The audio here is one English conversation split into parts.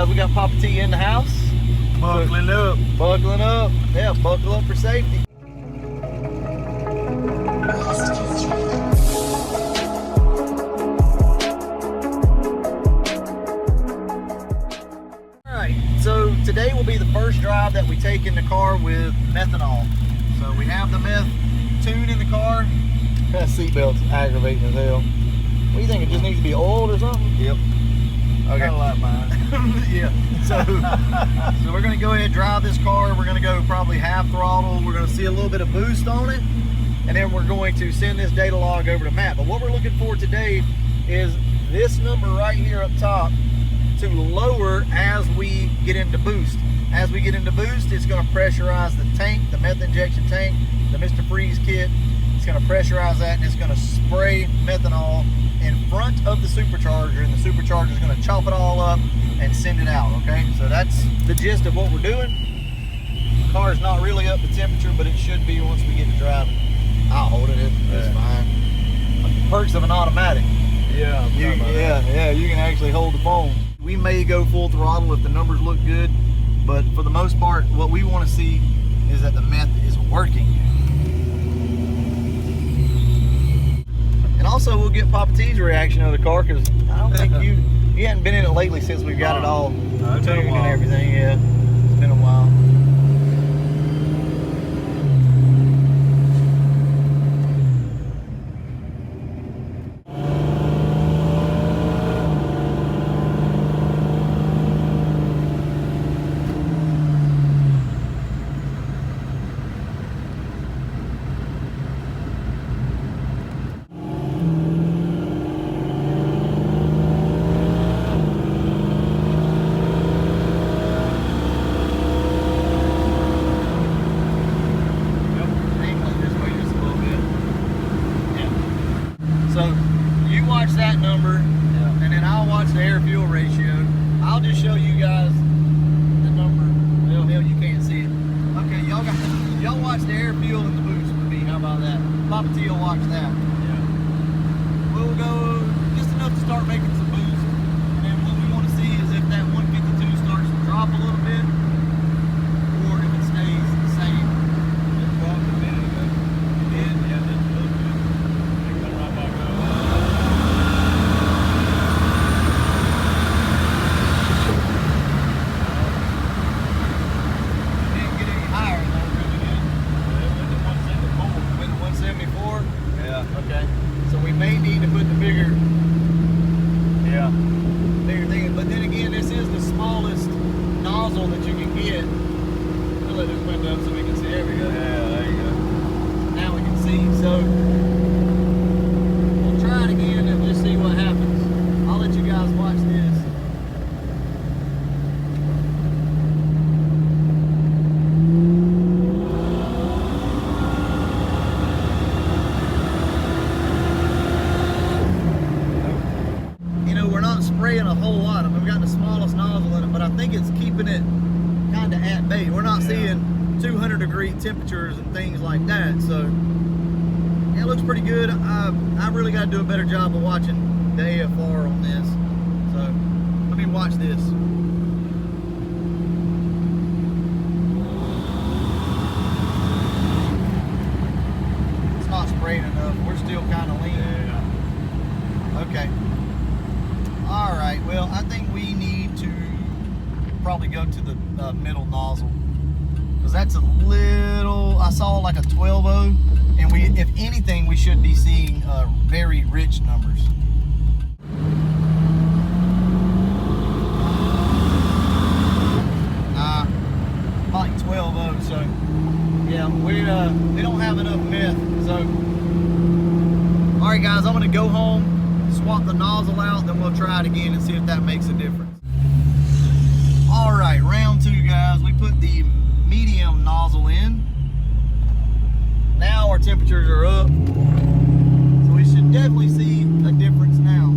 we got Papa T in the house. Buckling up. Buckling up. Yeah, buckle up for safety. Alright, so today will be the first drive that we take in the car with methanol. So we have the meth tune in the car. That seatbelt's aggravating as hell. What do you think? It just needs to be oiled or something? Yep. Okay. Kind of like mine. Yeah. So we're gonna go ahead and drive this car. We're gonna go probably half throttle. We're gonna see a little bit of boost on it, and then we're going to send this data log over to Matt. But what we're looking for today is this number right here up top to lower as we get into boost. As we get into boost, it's gonna pressurize the tank, the meth injection tank, the Mr. Freeze kit. It's gonna pressurize that, and it's gonna spray methanol in front of the supercharger, and the supercharger is going to chop it all up and send it out. Okay, so that's the gist of what we're doing. The car is not really up to temperature, but it should be once we get to driving. I'll hold it. It's fine. Perks of an automatic. Yeah. You can actually hold the phone. We may go full throttle if the numbers look good, but for the most part, what we want to see is that the meth is working. And also, we'll get Papa T's reaction of the car, because I don't think you hadn't been in it lately since we've got it all tuned and everything. Yeah, it's been a while. So you watch that number, and then I'll watch the air-fuel ratio. I'll just show you guys the number. Well, hell, you can't see it. Okay, y'all watch the air-fuel and the boost with me. How about that? Papa T will watch that. Yeah. We'll go just enough to start making some boost, and then what we want to see is if that 152 starts to drop a little bit, or if it stays the same. It dropped a minute ago. It did? Yeah, that's a little bit. Right back up. Didn't get any higher though, really did. It went to 174. Went to 174? Yeah. Okay. So we may need to put the bigger thing. But then again, this is the smallest nozzle that you can get. We'll let this window up so we can see. There we go. Yeah, there you go. Now we can see. So we'll try it again and just see what happens. I'll let you guys watch this. You know, we're not spraying a whole lot. I mean, we got the smallest nozzle in it, but I think it's keeping it kind of at bay. We're not seeing 200-degree temperatures and things like that. So yeah, it looks pretty good. I really got to do a better job of watching the AFR on this. So let me watch this. It's not spraying enough. We're still kind of lean. Yeah. Okay. All right. Well, I think we need to probably go to the middle nozzle, because that's a little. I saw like a 12.0, and we, if anything, we should be seeing very rich numbers. Nah, like 12.0. So yeah, we don't have enough meth. So all right, guys, I'm gonna go home, swap the nozzle out, then we'll try it again and see if that makes a difference. All right, round two, guys. We put the medium nozzle in. Now our temperatures are up, so we should definitely see a difference now.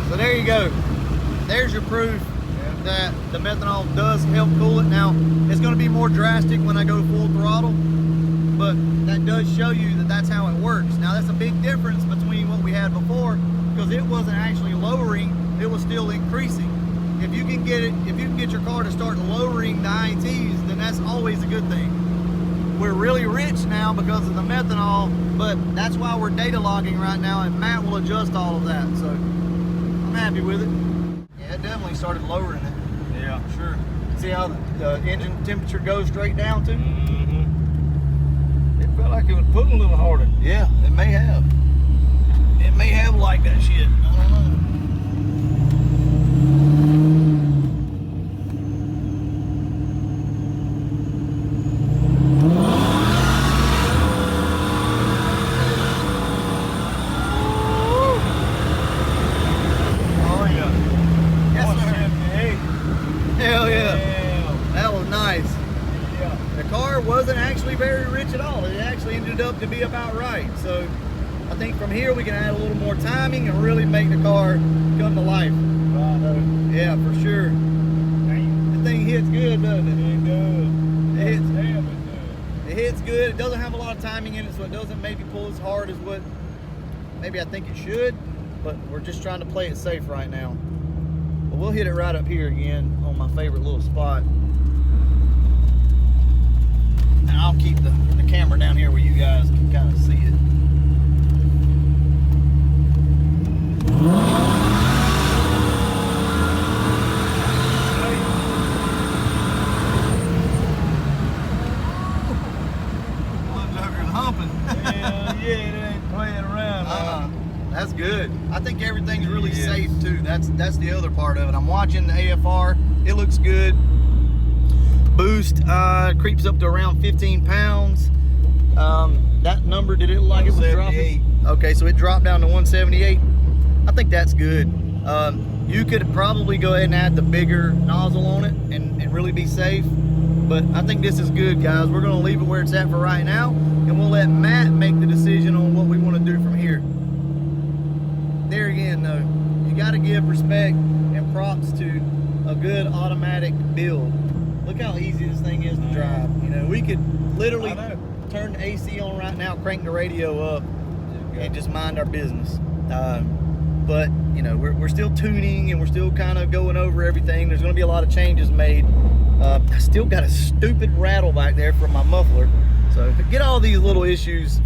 So there you go. There's your proof that the methanol does help cool it. Now, it's going to be more drastic when I go full throttle, but that does show you that that's how it works. Now, that's a big difference between what we had before, because it wasn't actually lowering, it was still increasing. If you can get your car to start lowering the ITs, then that's always a good thing. We're really rich now because of the methanol, but that's why we're data logging right now, and Matt will adjust all of that. So I'm happy with it. Yeah, it definitely started lowering it. Yeah, sure. See how the engine temperature goes straight down too? Mm-hmm. It felt like it was pulling a little harder. Yeah, it may have. It may have like that shit. I don't know. Hell yeah. That was nice. Yeah. The car wasn't actually very rich at all. It actually ended up to be about right. So I think from here we can add a little more timing and really make the car come to life. Right. Yeah, for sure. The thing hits good, doesn't it? It does. It hits, Damn, it does. it hits good. It doesn't have a lot of timing in it, so it doesn't maybe pull as hard as what maybe I think it should, but we're just trying to play it safe right now. But we'll hit it right up here again on my favorite little spot. And I'll keep the camera down here where you guys can kind of see it. Humping. Yeah, it ain't playing around. That's good. I think everything's really safe too. That's the other part of it. I'm watching the AFR. It looks good. Boost creeps up to around 15 pounds. That number, did it look like it was dropping? Okay, so it dropped down to 178. I think that's good. You could probably go ahead and add the bigger nozzle on it and really be safe. But I think this is good, guys. We're going to leave it where it's at for right now, and we'll let Matt make the decision on what we want to do from here. There again, though, you got to give respect and props to a good automatic build. Look how easy this thing is to drive. You know, we could literally turn the AC on right now, crank the radio up, and just mind our business. But you know, we're still tuning and we're still kind of going over everything. There's going to be a lot of changes made. I still got a stupid rattle back there from my muffler. So get all these little issues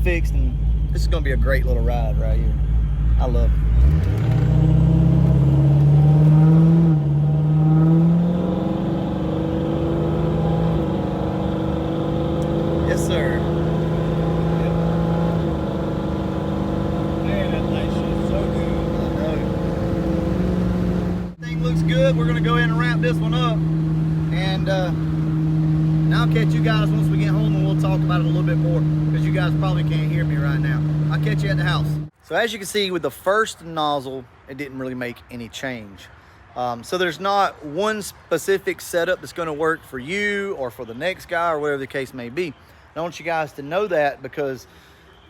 fixed, and this is going to be a great little ride right here. I love it. Yes, sir. Man, that thing shit's so good. I know. Thing looks good. We're going to go ahead and wrap this one up. And I'll catch you guys once we get home, and we'll talk about it a little bit more, because you guys probably can't hear me right now. I'll catch you at the house. So as you can see with the first nozzle, it didn't really make any change. So there's not one specific setup that's going to work for you or for the next guy or whatever the case may be. I want you guys to know that, because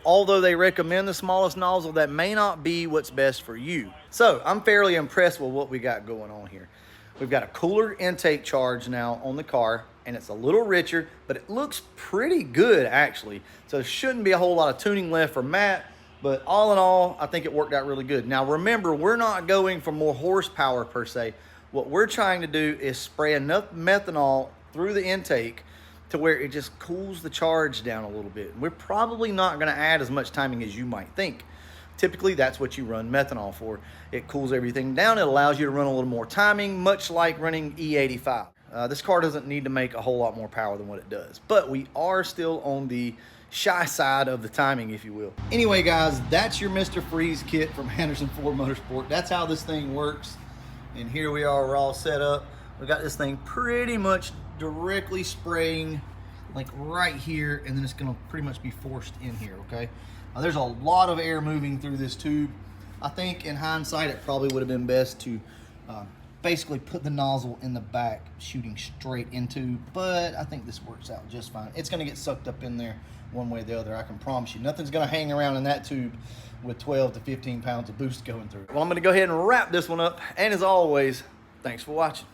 although they recommend the smallest nozzle, that may not be what's best for you. So I'm fairly impressed with what we got going on here. We've got a cooler intake charge now on the car, and it's a little richer, but it looks pretty good actually. So there shouldn't be a whole lot of tuning left for Matt, but all in all, I think it worked out really good. Now remember, we're not going for more horsepower per se. What we're trying to do is spray enough methanol through the intake to where it just cools the charge down a little bit. We're probably not gonna add as much timing as you might think. Typically, that's what you run methanol for. It cools everything down. It allows you to run a little more timing, much like running E85. This car doesn't need to make a whole lot more power than what it does, but we are still on the shy side of the timing, if you will. Anyway, guys, that's your Mr. Freeze kit from Henderson Ford Motorsport. That's how this thing works. And here we are, we're all set up. We got this thing pretty much directly spraying like right here, and then it's gonna pretty much be forced in here, okay? There's a lot of air moving through this tube. I think in hindsight, it probably would have been best to basically put the nozzle in the back, shooting straight into, but I think this works out just fine. It's gonna get sucked up in there one way or the other, I can promise you. Nothing's gonna hang around in that tube with 12 to 15 pounds of boost going through it. Well, I'm gonna go ahead and wrap this one up, and as always, thanks for watching.